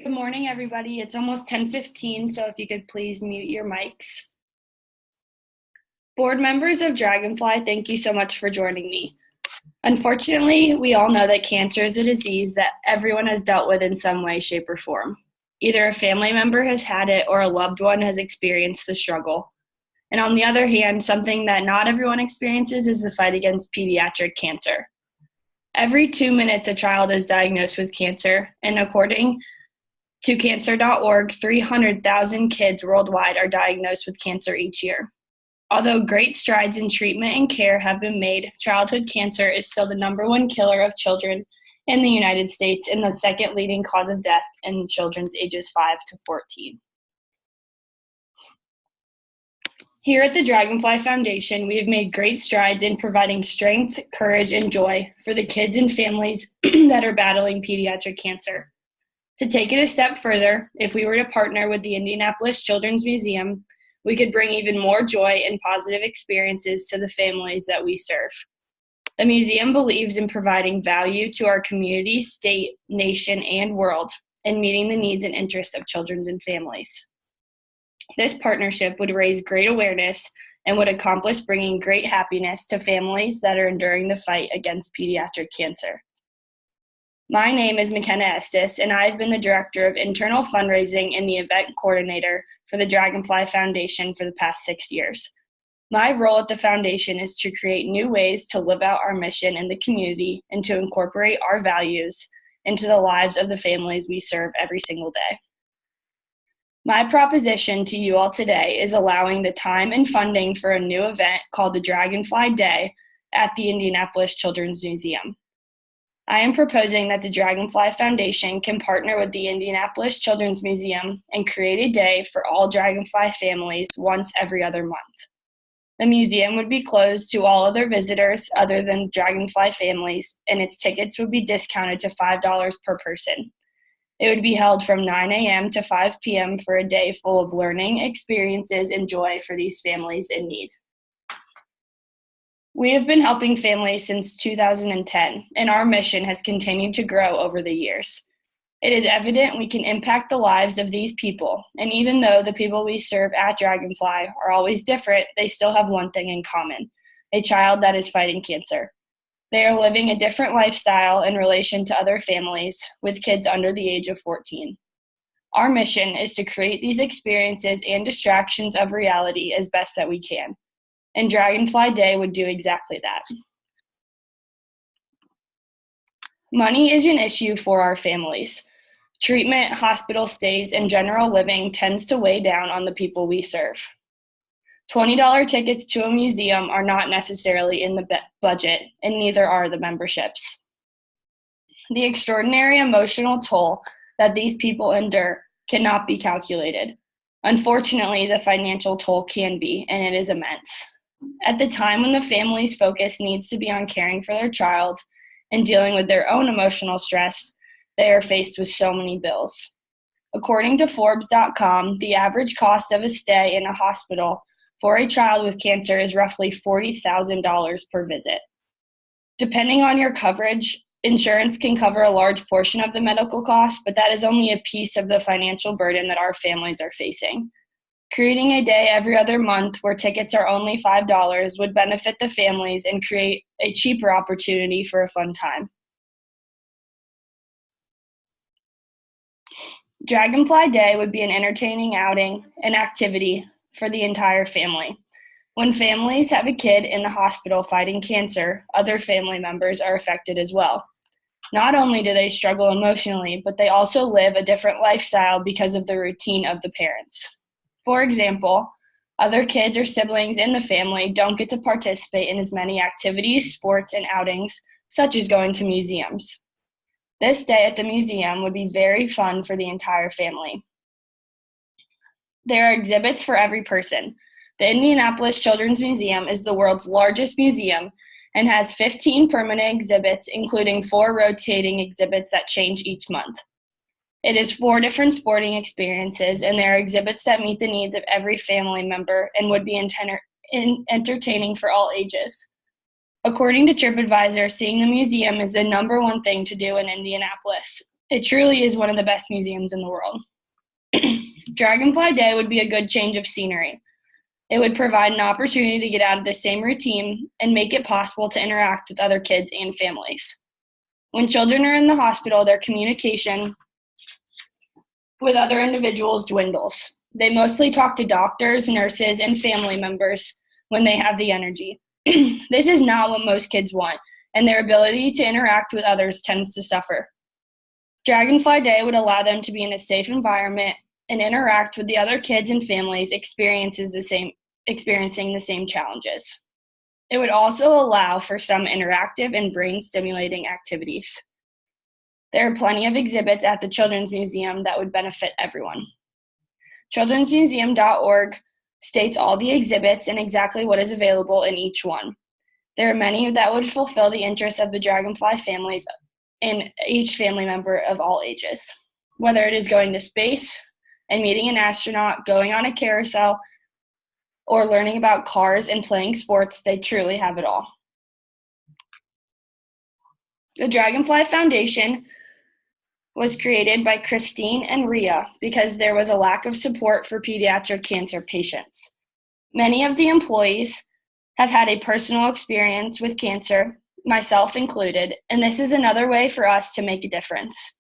Good morning, everybody. It's almost 10:15, so if you could please mute your mics. Board members of Dragonfly, thank you so much for joining me. Unfortunately, we all know that cancer is a disease that everyone has dealt with in some way, shape, or form. Either a family member has had it or a loved one has experienced the struggle. And on the other hand, something that not everyone experiences is the fight against pediatric cancer. Every 2 minutes, a child is diagnosed with cancer, and according to cancer.org, 300,000 kids worldwide are diagnosed with cancer each year. Although great strides in treatment and care have been made, childhood cancer is still the #1 killer of children in the United States and the second leading cause of death in children ages 5 to 14. Here at the Dragonfly Foundation, we have made great strides in providing strength, courage, and joy for the kids and families that are battling pediatric cancer. To take it a step further, if we were to partner with the Indianapolis Children's Museum, we could bring even more joy and positive experiences to the families that we serve. The museum believes in providing value to our community, state, nation, and world, and meeting the needs and interests of children and families. This partnership would raise great awareness and would accomplish bringing great happiness to families that are enduring the fight against pediatric cancer. My name is McKenna Estes, and I've been the Director of Internal Fundraising and the Event Coordinator for the Dragonfly Foundation for the past 6 years. My role at the foundation is to create new ways to live out our mission in the community and to incorporate our values into the lives of the families we serve every single day. My proposition to you all today is allowing the time and funding for a new event called the Dragonfly Day at the Indianapolis Children's Museum. I am proposing that the Dragonfly Foundation can partner with the Indianapolis Children's Museum and create a day for all Dragonfly families once every other month. The museum would be closed to all other visitors other than Dragonfly families, and its tickets would be discounted to $5 per person. It would be held from 9 a.m. to 5 p.m. for a day full of learning, experiences, and joy for these families in need. We have been helping families since 2010, and our mission has continued to grow over the years. It is evident we can impact the lives of these people, and even though the people we serve at Dragonfly are always different, they still have one thing in common: a child that is fighting cancer. They are living a different lifestyle in relation to other families with kids under the age of 14. Our mission is to create these experiences and distractions of reality as best that we can. And Dragonfly Day would do exactly that. Money is an issue for our families. Treatment, hospital stays, and general living tends to weigh down on the people we serve. $20 tickets to a museum are not necessarily in the budget, and neither are the memberships. The extraordinary emotional toll that these people endure cannot be calculated. Unfortunately, the financial toll can be, and it is immense. At the time when the family's focus needs to be on caring for their child and dealing with their own emotional stress, they are faced with so many bills. According to Forbes.com, the average cost of a stay in a hospital for a child with cancer is roughly $40,000 per visit. Depending on your coverage, insurance can cover a large portion of the medical costs, but that is only a piece of the financial burden that our families are facing. Creating a day every other month where tickets are only $5 would benefit the families and create a cheaper opportunity for a fun time. Dragonfly Day would be an entertaining outing and activity for the entire family. When families have a kid in the hospital fighting cancer, other family members are affected as well. Not only do they struggle emotionally, but they also live a different lifestyle because of the routine of the parents. For example, other kids or siblings in the family don't get to participate in as many activities, sports, and outings, such as going to museums. This day at the museum would be very fun for the entire family. There are exhibits for every person. The Indianapolis Children's Museum is the world's largest museum and has 15 permanent exhibits, including 4 rotating exhibits that change each month. It is 4 different sporting experiences, and there are exhibits that meet the needs of every family member and would be entertaining for all ages. According to TripAdvisor, seeing the museum is the #1 thing to do in Indianapolis. It truly is one of the best museums in the world. Dragonfly Day would be a good change of scenery. It would provide an opportunity to get out of the same routine and make it possible to interact with other kids and families. When children are in the hospital, their communication with other individuals dwindles. They mostly talk to doctors, nurses, and family members when they have the energy. This is not what most kids want, and their ability to interact with others tends to suffer. Dragonfly Day would allow them to be in a safe environment and interact with the other kids and families experiencing the same challenges. It would also allow for some interactive and brain-stimulating activities. There are plenty of exhibits at the Children's Museum that would benefit everyone. Childrensmuseum.org states all the exhibits and exactly what is available in each one. There are many that would fulfill the interests of the Dragonfly families and each family member of all ages. Whether it is going to space and meeting an astronaut, going on a carousel, or learning about cars and playing sports, they truly have it all. The Dragonfly Foundation was created by Christine and Ria because there was a lack of support for pediatric cancer patients. Many of the employees have had a personal experience with cancer, myself included, and this is another way for us to make a difference.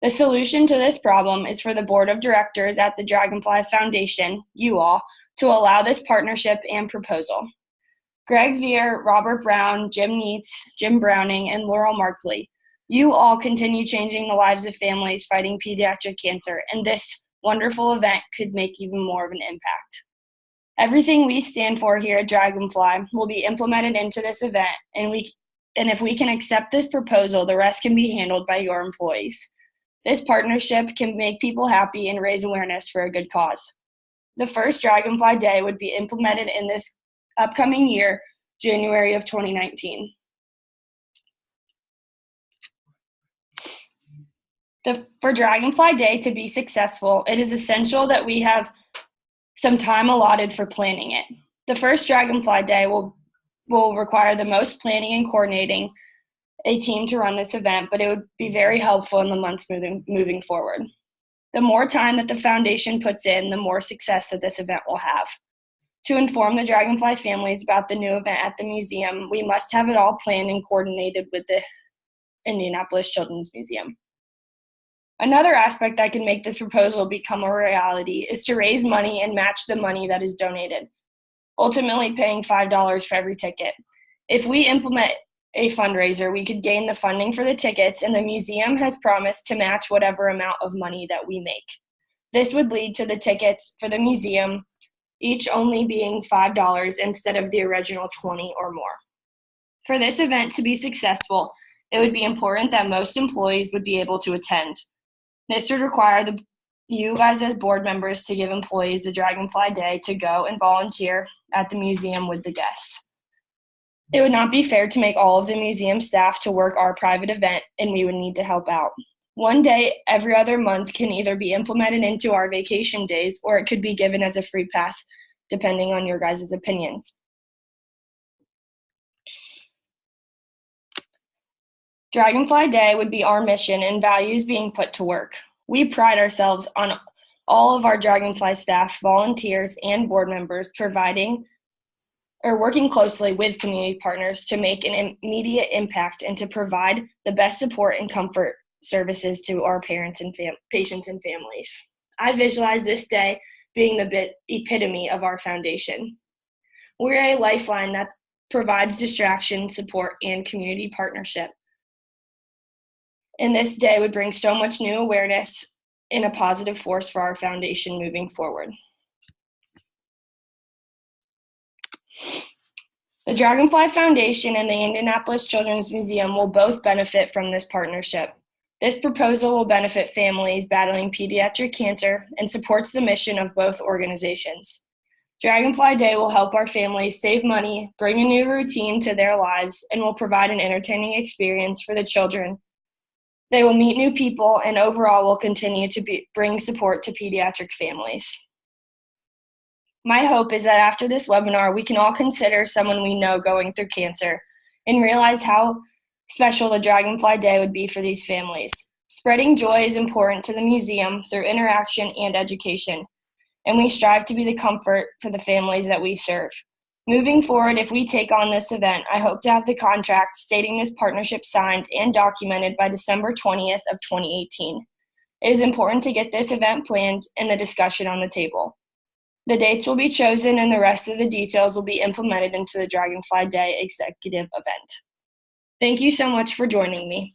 The solution to this problem is for the board of directors at the Dragonfly Foundation, you all, to allow this partnership and proposal. Greg Veer, Robert Brown, Jim Neitz, Jim Browning, and Laurel Markley, you all continue changing the lives of families fighting pediatric cancer, and this wonderful event could make even more of an impact. Everything we stand for here at Dragonfly will be implemented into this event, and if we can accept this proposal, the rest can be handled by your employees. This partnership can make people happy and raise awareness for a good cause. The first Dragonfly Day would be implemented in this upcoming year, January of 2019. For Dragonfly Day to be successful, it is essential that we have some time allotted for planning it. The first Dragonfly Day will require the most planning and coordinating a team to run this event, but it would be very helpful in the months moving forward. The more time that the foundation puts in, the more success that this event will have. To inform the Dragonfly families about the new event at the museum, we must have it all planned and coordinated with the Indianapolis Children's Museum. Another aspect that can make this proposal become a reality is to raise money and match the money that is donated, ultimately paying $5 for every ticket. If we implement a fundraiser, we could gain the funding for the tickets, and the museum has promised to match whatever amount of money that we make. This would lead to the tickets for the museum each only being $5 instead of the original $20 or more. For this event to be successful, it would be important that most employees would be able to attend. This would require you guys as board members to give employees the Dragonfly Day to go and volunteer at the museum with the guests. It would not be fair to make all of the museum staff to work our private event, and we would need to help out. One day every other month can either be implemented into our vacation days, or it could be given as a free pass, depending on your guys' opinions. Dragonfly Day would be our mission and values being put to work. We pride ourselves on all of our Dragonfly staff, volunteers, and board members working closely with community partners to make an immediate impact and to provide the best support and comfort services to our parents and patients and families. I visualize this day being the epitome of our foundation. We're a lifeline that provides distraction, support, and community partnership. And this day would bring so much new awareness and a positive force for our foundation moving forward. The Dragonfly Foundation and the Indianapolis Children's Museum will both benefit from this partnership. This proposal will benefit families battling pediatric cancer and supports the mission of both organizations. Dragonfly Day will help our families save money, bring a new routine to their lives, and will provide an entertaining experience for the children. They will meet new people and overall will continue to bring support to pediatric families. My hope is that after this webinar, we can all consider someone we know going through cancer and realize how special the Dragonfly Day would be for these families. Spreading joy is important to the museum through interaction and education, and we strive to be the comfort for the families that we serve. Moving forward, if we take on this event, I hope to have the contract stating this partnership signed and documented by December 20th of 2018. It is important to get this event planned and the discussion on the table. The dates will be chosen and the rest of the details will be implemented into the Dragonfly Day executive event. Thank you so much for joining me.